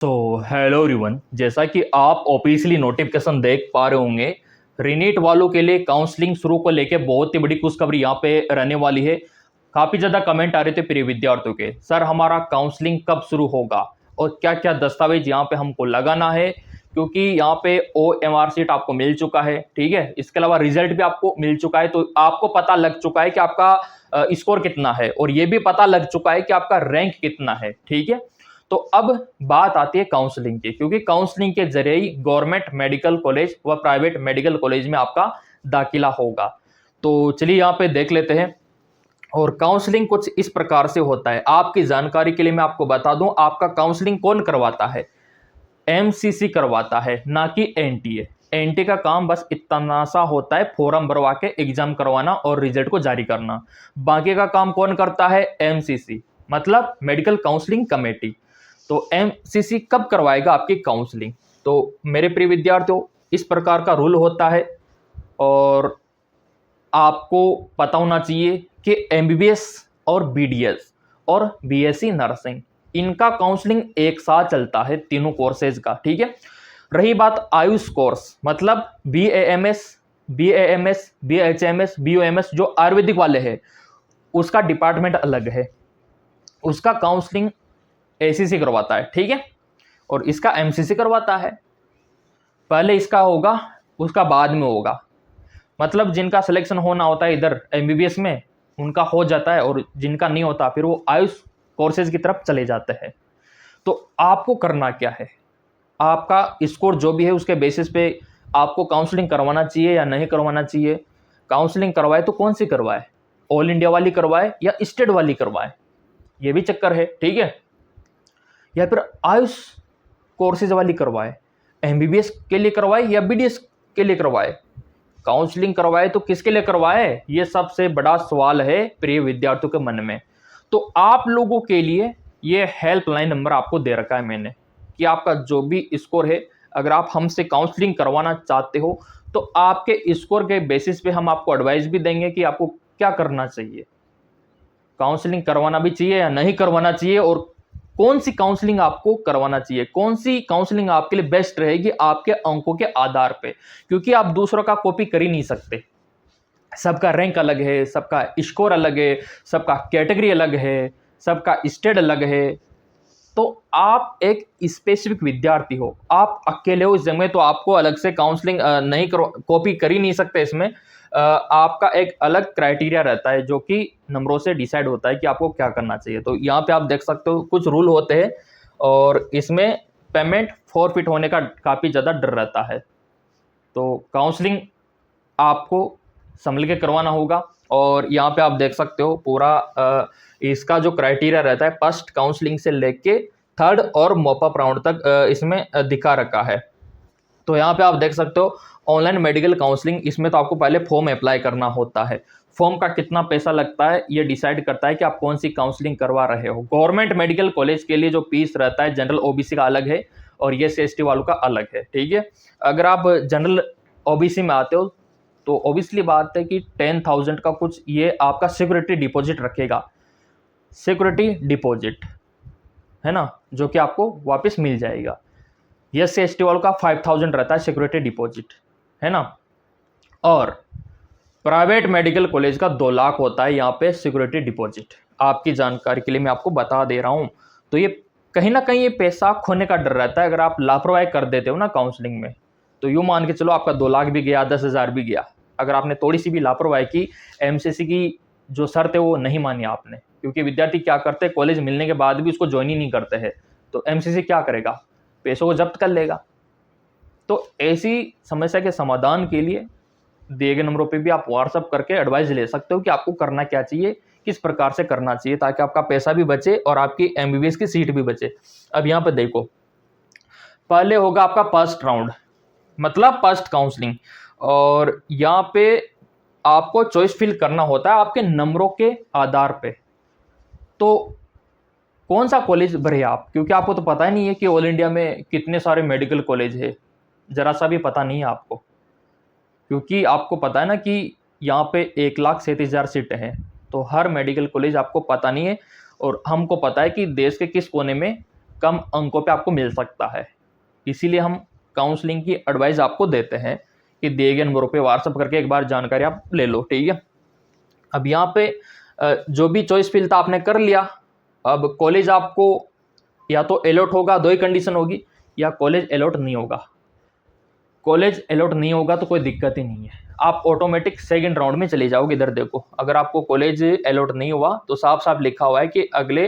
तो hello everyone, जैसा कि आप ऑफिशियली नोटिफिकेशन देख पा रहे होंगे, रीनीट वालों के लिए काउंसलिंग शुरू को लेके बहुत ही बड़ी खुशखबरी यहाँ पे रहने वाली है। काफ़ी ज़्यादा कमेंट आ रहे थे प्रिय विद्यार्थियों के, सर हमारा काउंसलिंग कब शुरू होगा और क्या क्या दस्तावेज यहाँ पे हमको लगाना है, क्योंकि यहाँ पे OMR शीट आपको मिल चुका है। ठीक है, इसके अलावा रिजल्ट भी आपको मिल चुका है, तो आपको पता लग चुका है कि आपका स्कोर कितना है और ये भी पता लग चुका है कि आपका रैंक कितना है। ठीक है, तो अब बात आती है काउंसलिंग की, क्योंकि काउंसलिंग के जरिए ही गवर्नमेंट मेडिकल कॉलेज व प्राइवेट मेडिकल कॉलेज में आपका दाखिला होगा। तो चलिए यहाँ पे देख लेते हैं। और काउंसलिंग कुछ इस प्रकार से होता है, आपकी जानकारी के लिए मैं आपको बता दूं, आपका काउंसलिंग कौन करवाता है? MCC करवाता है, ना कि NTA। NTA का काम बस इतना सा होता है, फॉर्म भरवा के एग्जाम करवाना और रिजल्ट को जारी करना। बाकी का काम कौन करता है? MCC, मतलब मेडिकल काउंसलिंग कमेटी। तो MCC कब करवाएगा आपकी काउंसलिंग? तो मेरे प्रिय विद्यार्थियों, इस प्रकार का रूल होता है और आपको पता होना चाहिए कि MBBS और BDS और BSc नर्सिंग, इनका काउंसलिंग एक साथ चलता है, तीनों कोर्सेज का। ठीक है, रही बात आयुष कोर्स, मतलब BAMS, BAMS, BHMS, BOMS, जो आयुर्वेदिक वाले हैं, उसका डिपार्टमेंट अलग है, उसका काउंसलिंग ACC करवाता है। ठीक है, और इसका MCC करवाता है। पहले इसका होगा, उसका बाद में होगा। मतलब जिनका सिलेक्शन होना होता है इधर MBBS में, उनका हो जाता है, और जिनका नहीं होता फिर वो आयुष कोर्सेज की तरफ चले जाते हैं। तो आपको करना क्या है? आपका स्कोर जो भी है उसके बेसिस पे आपको काउंसलिंग करवाना चाहिए या नहीं करवाना चाहिए। काउंसलिंग करवाए तो कौन सी करवाए? ऑल इंडिया वाली करवाए या स्टेट वाली करवाए, ये भी चक्कर है। ठीक है, या फिर आयुष कोर्सेज वाली करवाए, MBBS के लिए करवाए या BDS के लिए करवाए? काउंसलिंग करवाए तो किसके लिए करवाए, ये सबसे बड़ा सवाल है प्रिय विद्यार्थियों के मन में। तो आप लोगों के लिए ये हेल्पलाइन नंबर आपको दे रखा है मैंने, कि आपका जो भी स्कोर है, अगर आप हमसे काउंसलिंग करवाना चाहते हो तो आपके स्कोर के बेसिस पे हम आपको एडवाइस भी देंगे कि आपको क्या करना चाहिए, काउंसलिंग करवाना भी चाहिए या नहीं करवाना चाहिए, और कौन सी काउंसलिंग आपको करवाना चाहिए, कौन सी काउंसलिंग आपके लिए बेस्ट रहेगी आपके अंकों के आधार पे। क्योंकि आप दूसरों का कॉपी कर ही नहीं सकते, सबका रैंक अलग है, सबका स्कोर अलग है, सबका कैटेगरी अलग है, सबका स्टेट अलग है। तो आप एक स्पेसिफिक विद्यार्थी हो, आप अकेले हो इस जगह में, तो आपको अलग से काउंसलिंग नहीं करो, कॉपी कर ही नहीं सकते इसमें। आपका एक अलग क्राइटेरिया रहता है जो कि नंबरों से डिसाइड होता है कि आपको क्या करना चाहिए। तो यहाँ पे आप देख सकते हो कुछ रूल होते हैं, और इसमें पेमेंट फॉरफिट होने का काफ़ी ज़्यादा डर रहता है। तो काउंसलिंग आपको संभल के करवाना होगा। और यहाँ पे आप देख सकते हो पूरा इसका जो क्राइटेरिया रहता है, फर्स्ट काउंसलिंग से लेके थर्ड और मॉपअप राउंड तक इसमें दिखा रखा है। तो यहाँ पे आप देख सकते हो ऑनलाइन मेडिकल काउंसलिंग, इसमें तो आपको पहले फॉर्म अप्लाई करना होता है। फॉर्म का कितना पैसा लगता है ये डिसाइड करता है कि आप कौन सी काउंसलिंग करवा रहे हो। गवर्नमेंट मेडिकल कॉलेज के लिए जो फीस रहता है, जनरल OBC का अलग है और SC ST वालों का अलग है। ठीक है, अगर आप जनरल OBC में आते हो तो ऑब्वियसली बात है कि 10,000 का कुछ ये आपका सिक्योरिटी डिपॉजिट रखेगा, सिक्योरिटी डिपॉजिट है ना, जो कि आपको वापस मिल जाएगा। SC ST वालों का 5,000 रहता है सिक्योरिटी डिपॉजिट, है ना। और प्राइवेट मेडिकल कॉलेज का 2 लाख होता है यहाँ पे सिक्योरिटी डिपॉजिट। आपकी जानकारी के लिए मैं आपको बता दे रहा हूँ। तो ये कहीं ना कहीं ये पैसा खोने का डर रहता है, अगर आप लापरवाही कर देते हो ना काउंसलिंग में, तो यूँ मान के चलो आपका 2 लाख भी गया, 10,000 भी गया। अगर आपने थोड़ी सी भी लापरवाही की, MCC की जो शर्त है वो नहीं मानी आपने, क्योंकि विद्यार्थी क्या करते हैं, कॉलेज मिलने के बाद भी उसको ज्वाइन ही नहीं करते हैं, तो MCC क्या करेगा, पैसों को जब्त कर लेगा। तो ऐसी समस्या के समाधान के लिए दिए गए नंबरों पे भी आप व्हाट्सअप करके एडवाइस ले सकते हो कि आपको करना क्या चाहिए, किस प्रकार से करना चाहिए, ताकि आपका पैसा भी बचे और आपकी MBBS की सीट भी बचे। अब यहाँ पे देखो, पहले होगा आपका फर्स्ट राउंड, मतलब फर्स्ट काउंसलिंग, और यहाँ पे आपको चॉइस फिल करना होता है आपके नंबरों के आधार पे। तो कौन सा कॉलेज भरे आप, क्योंकि आपको तो पता ही नहीं है कि ऑल इंडिया में कितने सारे मेडिकल कॉलेज है, जरा सा भी पता नहीं है आपको। क्योंकि आपको पता है ना कि यहाँ पे 1,37,000 सीटें हैं, तो हर मेडिकल कॉलेज आपको पता नहीं है। और हमको पता है कि देश के किस कोने में कम अंकों पे आपको मिल सकता है। इसीलिए हम काउंसलिंग की एडवाइस आपको देते हैं कि दिए गए नंबरों पे व्हाट्सअप करके एक बार जानकारी आप ले लो, ठीक है। अब यहाँ पे जो भी चॉइस फिल था आपने कर लिया। अब कॉलेज आपको या तो अलॉट होगा, दो ही कंडीशन होगी, या कॉलेज अलॉट नहीं होगा। कॉलेज अलॉट नहीं होगा तो कोई दिक्कत ही नहीं है, आप ऑटोमेटिक सेकंड राउंड में चले जाओगे। इधर देखो, अगर आपको कॉलेज अलॉट नहीं हुआ तो साफ साफ लिखा हुआ है कि अगले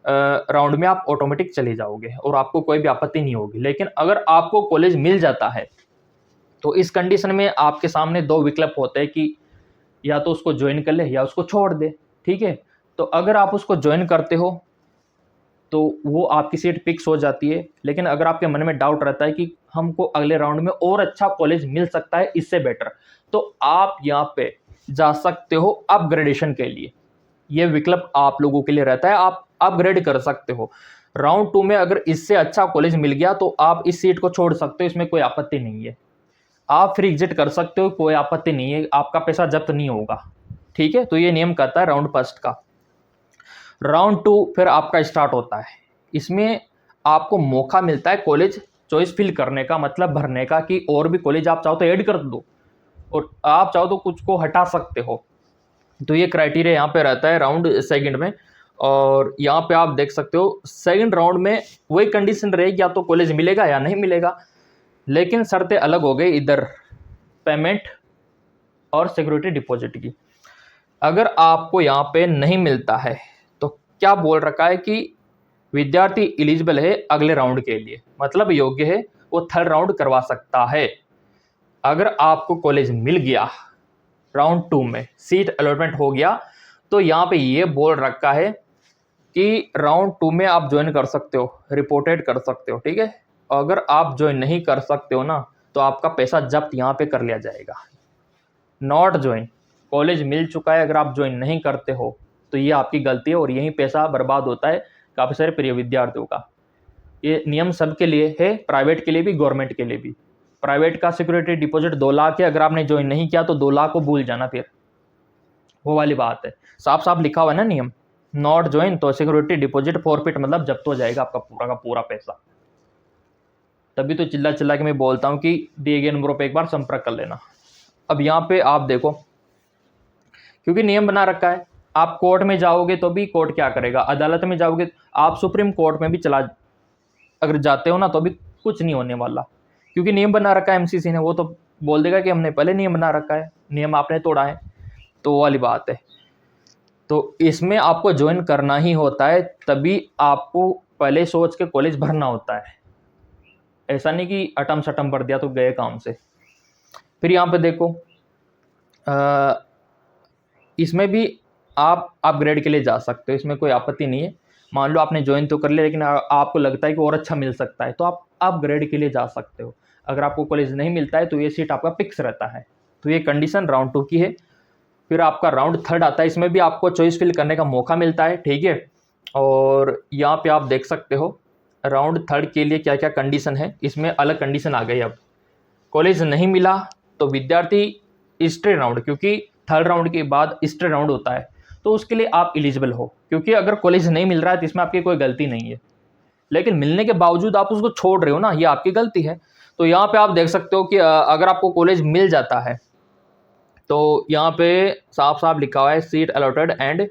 राउंड में आप ऑटोमेटिक चले जाओगे और आपको कोई भी आपत्ति नहीं होगी। लेकिन अगर आपको कॉलेज मिल जाता है तो इस कंडीशन में आपके सामने दो विकल्प होते हैं कि या तो उसको ज्वाइन कर ले या उसको छोड़ दे, ठीक है। तो अगर आप उसको ज्वाइन करते हो तो वो आपकी सीट फिक्स हो जाती है। लेकिन अगर आपके मन में डाउट रहता है कि हमको अगले राउंड में और अच्छा कॉलेज मिल सकता है इससे बेटर, तो आप यहाँ पे जा सकते हो अपग्रेडेशन के लिए। ये विकल्प आप लोगों के लिए रहता है, आप अपग्रेड कर सकते हो। राउंड 2 में अगर इससे अच्छा कॉलेज मिल गया तो आप इस सीट को छोड़ सकते हो, इसमें कोई आपत्ति नहीं है। आप फिर एग्जिट कर सकते हो, कोई आपत्ति नहीं है, आपका पैसा जब्त नहीं होगा, ठीक है। तो ये नियम कहता है राउंड फर्स्ट का। राउंड 2 फिर आपका स्टार्ट होता है। इसमें आपको मौका मिलता है कॉलेज चॉइस फिल करने का, मतलब भरने का, कि और भी कॉलेज आप चाहो तो ऐड कर दो और आप चाहो तो कुछ को हटा सकते हो। तो ये क्राइटेरिया यहाँ पे रहता है राउंड सेकंड में। और यहाँ पे आप देख सकते हो सेकंड राउंड में वही कंडीशन रहेगी, या तो कॉलेज मिलेगा या नहीं मिलेगा, लेकिन शर्तें अलग हो गई इधर पेमेंट और सिक्योरिटी डिपॉजिट की। अगर आपको यहाँ पे नहीं मिलता है तो क्या बोल रखा है कि विद्यार्थी एलिजिबल है अगले राउंड के लिए, मतलब योग्य है, वो थर्ड राउंड करवा सकता है। अगर आपको कॉलेज मिल गया राउंड 2 में, सीट अलॉटमेंट हो गया, तो यहाँ पे ये बोल रखा है कि राउंड 2 में आप ज्वाइन कर सकते हो, रिपोर्टेड कर सकते हो, ठीक है। अगर आप ज्वाइन नहीं कर सकते हो ना तो आपका पैसा जब्त यहाँ पे कर लिया जाएगा। नॉट ज्वाइन, कॉलेज मिल चुका है, अगर आप ज्वाइन नहीं करते हो तो ये आपकी गलती है और यही पैसा बर्बाद होता है काफ़ी सारे प्रिय विद्यार्थियों का। ये नियम सबके लिए है, प्राइवेट के लिए भी, गवर्नमेंट के लिए भी। प्राइवेट का सिक्योरिटी डिपॉजिट 2 लाख है, अगर आपने ज्वाइन नहीं किया तो 2 लाख को भूल जाना, फिर वो वाली बात है। साफ साफ लिखा हुआ है ना नियम, नॉट ज्वाइन तो सिक्योरिटी डिपॉजिट फॉरफिट, मतलब जब्त हो जाएगा आपका पूरा का पूरा पैसा। तभी तो चिल्ला चिल्ला के मैं बोलता हूँ कि दिए गए नंबरों पर एक बार संपर्क कर लेना। अब यहाँ पे आप देखो, क्योंकि नियम बना रखा है, आप कोर्ट में जाओगे तो भी कोर्ट क्या करेगा, अदालत में जाओगे, आप सुप्रीम कोर्ट में भी अगर जाते हो ना तो भी कुछ नहीं होने वाला, क्योंकि नियम बना रखा है एमसीसी ने। वो तो बोल देगा कि हमने पहले नियम बना रखा है, नियम आपने तोड़ा है, तो वो वाली बात है। तो इसमें आपको ज्वाइन करना ही होता है, तभी आपको पहले सोच के कॉलेज भरना होता है। ऐसा नहीं कि अटम सटम भर दिया तो गए काम से। फिर यहाँ पे देखो, इसमें भी आप अपग्रेड के लिए जा सकते हो, इसमें कोई आपत्ति नहीं है। मान लो आपने ज्वाइन तो कर लिया लेकिन आपको लगता है कि और अच्छा मिल सकता है, तो आप अपग्रेड के लिए जा सकते हो। अगर आपको कॉलेज नहीं मिलता है तो ये सीट आपका फिक्स रहता है। तो ये कंडीशन राउंड 2 की है। फिर आपका राउंड थर्ड आता है, इसमें भी आपको चॉइस फिल करने का मौका मिलता है, ठीक है। और यहाँ पे आप देख सकते हो राउंड थर्ड के लिए क्या क्या कंडीशन है। इसमें अलग कंडीशन आ गई। अब कॉलेज नहीं मिला तो विद्यार्थी स्ट्रे राउंड, क्योंकि थर्ड राउंड के बाद स्ट्रे राउंड होता है, तो उसके लिए आप एलिजिबल हो। क्योंकि अगर कॉलेज नहीं मिल रहा है तो इसमें आपकी कोई गलती नहीं है, लेकिन मिलने के बावजूद आप उसको छोड़ रहे हो ना, ये आपकी गलती है। तो यहाँ पे आप देख सकते हो कि अगर आपको कॉलेज मिल जाता है तो यहाँ पे साफ साफ लिखा हुआ है seat allotted and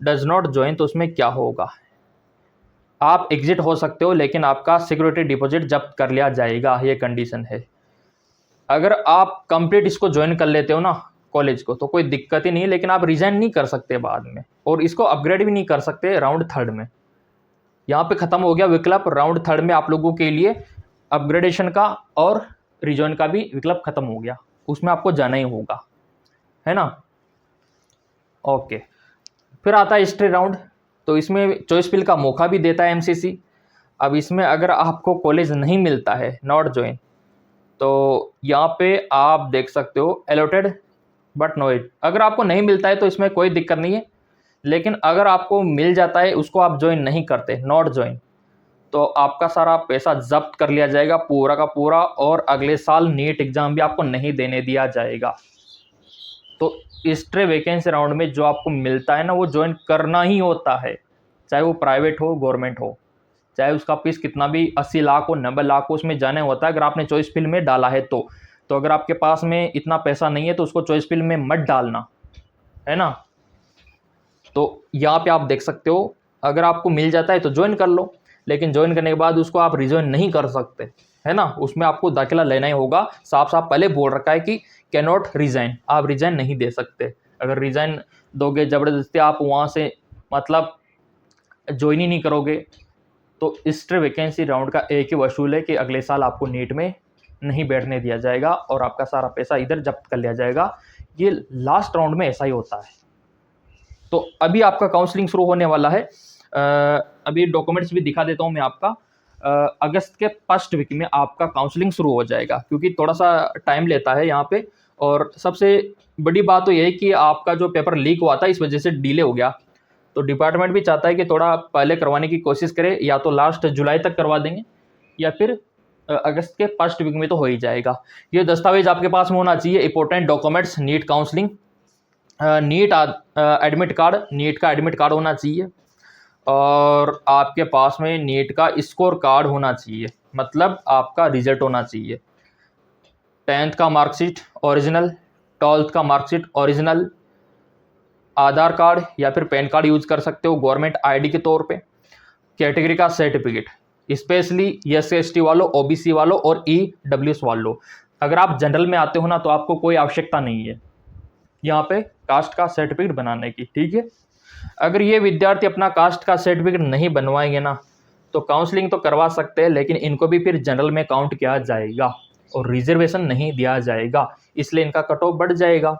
does not join, तो उसमें क्या होगा, आप एग्जिट हो सकते हो लेकिन आपका सिक्योरिटी डिपॉजिट जब्त कर लिया जाएगा, ये कंडीशन है। अगर आप कंप्लीट इसको ज्वाइन कर लेते हो ना कॉलेज को तो कोई दिक्कत ही नहीं है, लेकिन आप रिजाइन नहीं कर सकते बाद में, और इसको अपग्रेड भी नहीं कर सकते राउंड थर्ड में। यहाँ पे खत्म हो गया विकल्प। राउंड थर्ड में आप लोगों के लिए अपग्रेडेशन का और रिजॉइन का भी विकल्प खत्म हो गया, उसमें आपको जाना ही होगा, है ना। ओके, फिर आता है स्ट्रे राउंड। तो इसमें चॉइस फिल का मौका भी देता है एमसीसी। अब इसमें अगर आपको कॉलेज नहीं मिलता है, नॉट ज्वाइन, तो यहाँ पे आप देख सकते हो अलॉटेड बट नो इट। अगर आपको नहीं मिलता है तो इसमें कोई दिक्कत नहीं है, लेकिन अगर आपको मिल जाता है, उसको आप ज्वाइन नहीं करते, नॉट ज्वाइन, तो आपका सारा पैसा जब्त कर लिया जाएगा पूरा का पूरा, और अगले साल नीट एग्जाम भी आपको नहीं देने दिया जाएगा। तो स्ट्रे वैकेंसी राउंड में जो आपको मिलता है ना, वो ज्वाइन करना ही होता है, चाहे वो प्राइवेट हो गवर्नमेंट हो। चाहे उसका फीस कितना भी 80 लाख हो 90 लाख हो, उसमें जाने होता है अगर आपने चॉइस फिल में डाला है तो अगर आपके पास में इतना पैसा नहीं है तो उसको चॉइस फिल में मत डालना, है ना। तो यहाँ पे आप देख सकते हो, अगर आपको मिल जाता है तो ज्वाइन कर लो, लेकिन ज्वाइन करने के बाद उसको आप रिज्वाइन नहीं कर सकते, है ना। उसमें आपको दाखिला लेना ही होगा। साफ साफ पहले बोल रखा है कि कैन नॉट रिजाइन, आप रिजाइन नहीं दे सकते। अगर रिजाइन दोगे ज़बरदस्ती आप वहाँ से मतलब ज्वाइन ही नहीं करोगे तो एक्स्ट्रा वैकेंसी राउंड का एक ही वसूल है कि अगले साल आपको नीट में नहीं बैठने दिया जाएगा और आपका सारा पैसा इधर जब्त कर लिया जाएगा। ये लास्ट राउंड में ऐसा ही होता है। तो अभी आपका काउंसलिंग शुरू होने वाला है। अभी डॉक्यूमेंट्स भी दिखा देता हूँ मैं आपका। अगस्त के फर्स्ट वीक में आपका काउंसलिंग शुरू हो जाएगा, क्योंकि थोड़ा सा टाइम लेता है यहाँ पे। और सबसे बड़ी बात तो यह है कि आपका जो पेपर लीक हुआ था इस वजह से डिले हो गया, तो डिपार्टमेंट भी चाहता है कि थोड़ा पहले करवाने की कोशिश करें, या तो लास्ट जुलाई तक करवा देंगे या फिर अगस्त के फर्स्ट वीक में तो हो ही जाएगा। ये दस्तावेज आपके पास में होना चाहिए, important documents, NEET counselling, NEET admit card, NEET का एडमिट कार्ड होना चाहिए, और आपके पास में नीट का स्कोर कार्ड होना चाहिए, मतलब आपका रिजल्ट होना चाहिए। 10th का मार्कशीट ओरिजिनल, 12th का मार्कशीट ओरिजिनल, आधार कार्ड या फिर पैन कार्ड यूज कर सकते हो गवर्नमेंट आईडी के तौर पे, कैटेगरी का सर्टिफिकेट, स्पेशली SC/ST वालों, OBC वालों और EWS वालों। अगर आप जनरल में आते हो ना तो आपको कोई आवश्यकता नहीं है यहाँ पे कास्ट का सर्टिफिकेट बनाने की, ठीक है। अगर ये विद्यार्थी अपना कास्ट का सर्टिफिकेट नहीं बनवाएंगे ना तो काउंसलिंग तो करवा सकते हैं, लेकिन इनको भी फिर जनरल में काउंट किया जाएगा और रिजर्वेशन नहीं दिया जाएगा, इसलिए इनका कट ऑफ बढ़ जाएगा।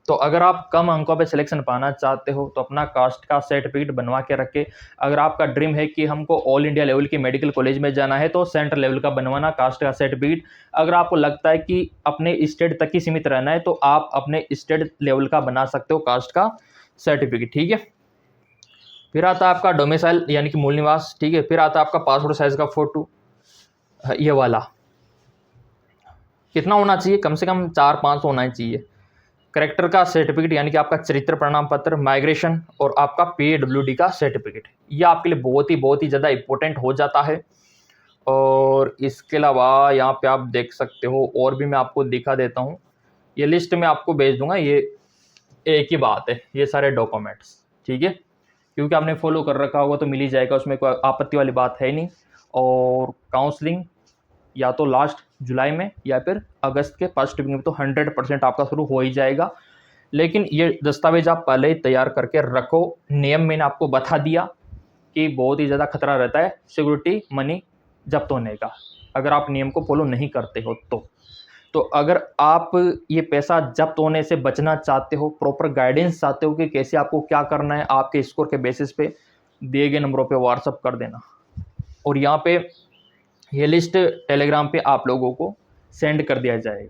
तो अगर आप कम अंकों पे सिलेक्शन पाना चाहते हो तो अपना कास्ट का सर्टिफिकेट बनवा के रखें। अगर आपका ड्रीम है कि हमको ऑल इंडिया लेवल की मेडिकल कॉलेज में जाना है तो सेंट्रल लेवल का बनवाना कास्ट का सर्टिफिकेट। अगर आपको लगता है कि अपने स्टेट तक ही सीमित रहना है तो आप अपने स्टेट लेवल का बना सकते हो कास्ट का सर्टिफिकेट, ठीक है। फिर आता है आपका डोमिसाइल यानी कि मूल निवास, ठीक है। फिर आता है आपका पासपोर्ट साइज का फोटो, ये वाला कितना होना चाहिए, कम से कम 4-5 होना ही चाहिए। करेक्टर का सर्टिफिकेट यानी कि आपका चरित्र प्रमाण पत्र, माइग्रेशन और आपका PWD का सर्टिफिकेट, ये आपके लिए बहुत ही ज़्यादा इंपॉर्टेंट हो जाता है। और इसके अलावा यहाँ पे आप देख सकते हो, और भी मैं आपको दिखा देता हूँ, ये लिस्ट में आपको भेज दूंगा, ये एक ही बात है, ये सारे डॉक्यूमेंट्स, ठीक है। क्योंकि आपने फॉलो कर रखा होगा तो मिल ही जाएगा, उसमें कोई आपत्ति वाली बात है नहीं। और काउंसलिंग या तो लास्ट जुलाई में या फिर अगस्त के फर्स्ट वीक में तो 100% आपका शुरू हो ही जाएगा। लेकिन ये दस्तावेज आप पहले ही तैयार करके रखो। नियम मैंने आपको बता दिया कि बहुत ही ज़्यादा खतरा रहता है सिक्योरिटी मनी जब्त होने का अगर आप नियम को फॉलो नहीं करते हो तो अगर आप ये पैसा जब्त होने से बचना चाहते हो, प्रॉपर गाइडेंस चाहते हो कि कैसे आपको क्या करना है, आपके स्कोर के बेसिस पे दिए गए नंबरों पे व्हाट्सअप कर देना। और यहाँ पे ये लिस्ट टेलीग्राम पे आप लोगों को सेंड कर दिया जाएगा।